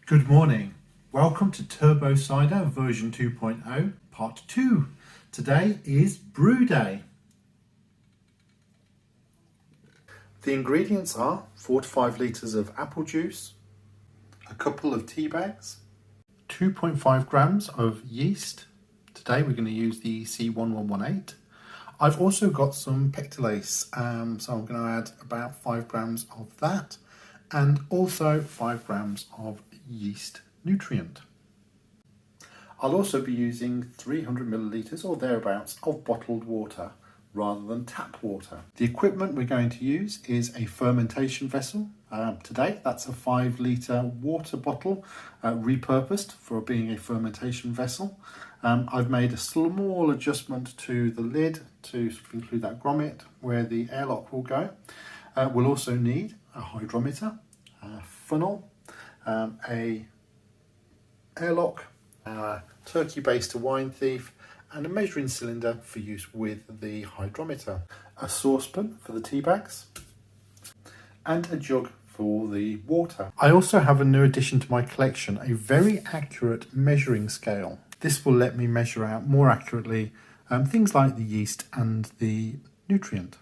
Good morning. Welcome to Turbo Cider version 2.0 part 2. Today is brew day. The ingredients are 4 to 5 litres of apple juice, a couple of tea bags, 2.5 grams of yeast. Today we're going to use the s08e02. I've also got some pectolase, so I'm going to add about 5 grams of that and also 5 grams of yeast nutrient. I'll also be using 300 millilitres or thereabouts of bottled water rather than tap water. The equipment we're going to use is a fermentation vessel. Today that's a 5 litre water bottle repurposed for being a fermentation vessel. I've made a small adjustment to the lid to include that grommet where the airlock will go. We'll also need a hydrometer, a funnel, a airlock, a turkey base to wine thief, and a measuring cylinder for use with the hydrometer, a saucepan for the tea bags, and a jug for the water. I also have a new addition to my collection, a very accurate measuring scale. This will let me measure out more accurately things like the yeast and the nutrient.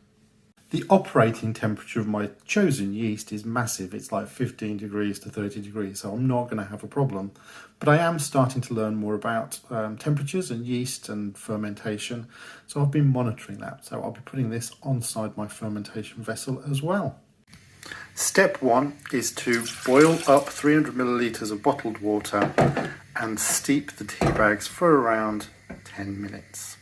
The operating temperature of my chosen yeast is massive. It's like 15 degrees to 30 degrees, so I'm not going to have a problem. But I am starting to learn more about temperatures and yeast and fermentation, so I've been monitoring that. So I'll be putting this on-side my fermentation vessel as well. Step 1 is to boil up 300 millilitres of bottled water and steep the tea bags for around 10 minutes.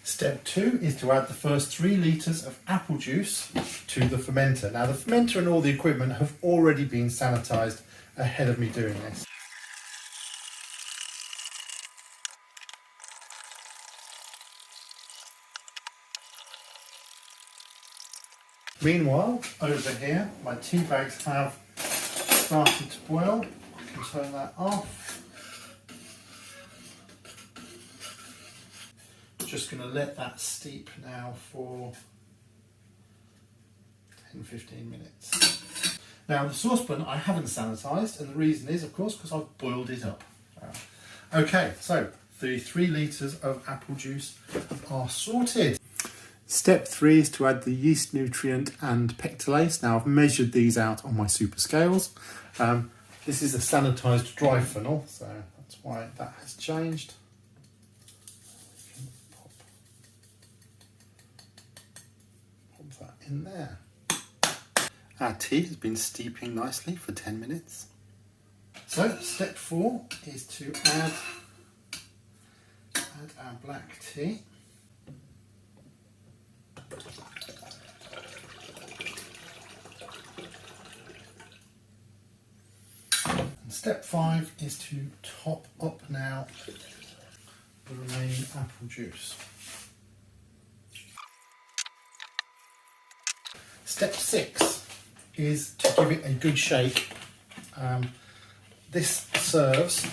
Step 2 is to add the first 3 litres of apple juice to the fermenter. Now the fermenter and all the equipment have already been sanitised ahead of me doing this. Meanwhile, over here, my tea bags have started to boil. I can turn that off. Just going to let that steep now for 10-15 minutes. Now the saucepan I haven't sanitised, and the reason is of course because I've boiled it up. Okay, so the 3 litres of apple juice are sorted. Step 3 is to add the yeast nutrient and pectolase. Now I've measured these out on my super scales. This is a sanitised dry funnel, so that's why that has changed. That in there. Our tea has been steeping nicely for 10 minutes. So step 4 is to add our black tea. And step 5 is to top up now the remaining apple juice. Step 6 is to give it a good shake. This serves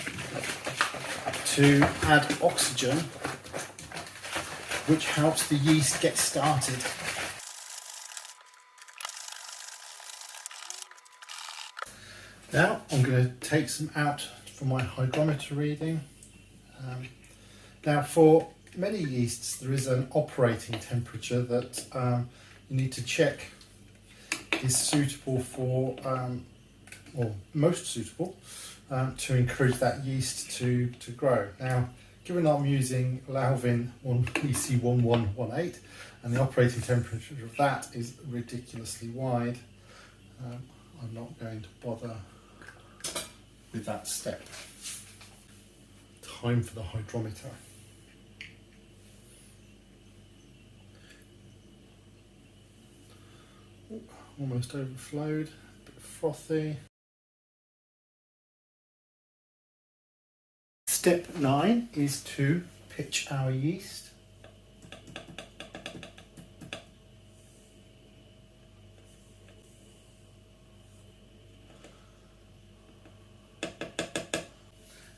to add oxygen, which helps the yeast get started. Now I'm going to take some out for my hygrometer reading. Now for many yeasts there is an operating temperature that you need to check is suitable for, or most suitable, to encourage that yeast to grow. Now, given I'm using Flavouring s08e02 and the operating temperature of that is ridiculously wide, I'm not going to bother with that step. Time for the hydrometer. Almost overflowed, a bit frothy. Step 9 is to pitch our yeast.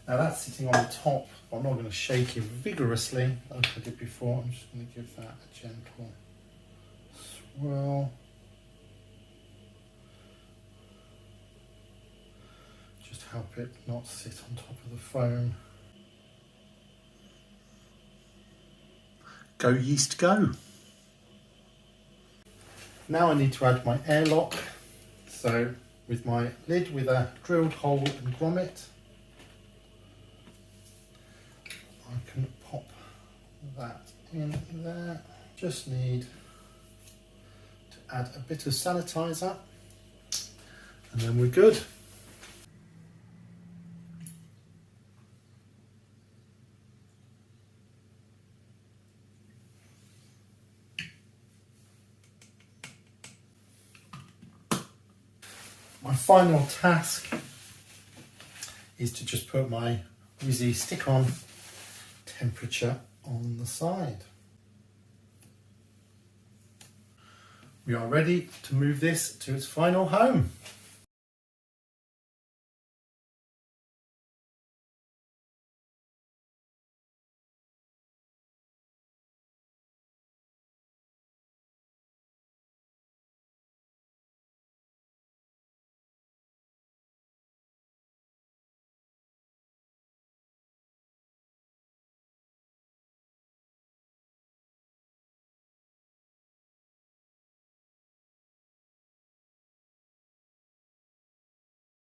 Now that's sitting on the top. I'm not going to shake it vigorously like I did before. I'm just going to give that a gentle swirl. help it not sit on top of the foam. Go yeast go! Now I need to add my airlock. So with my lid with a drilled hole and grommet, I can pop that in there. Just need to add a bit of sanitizer and then we're good. My final task is to just put my Wizzy stick-on temperature on the side. We are ready to move this to its final home.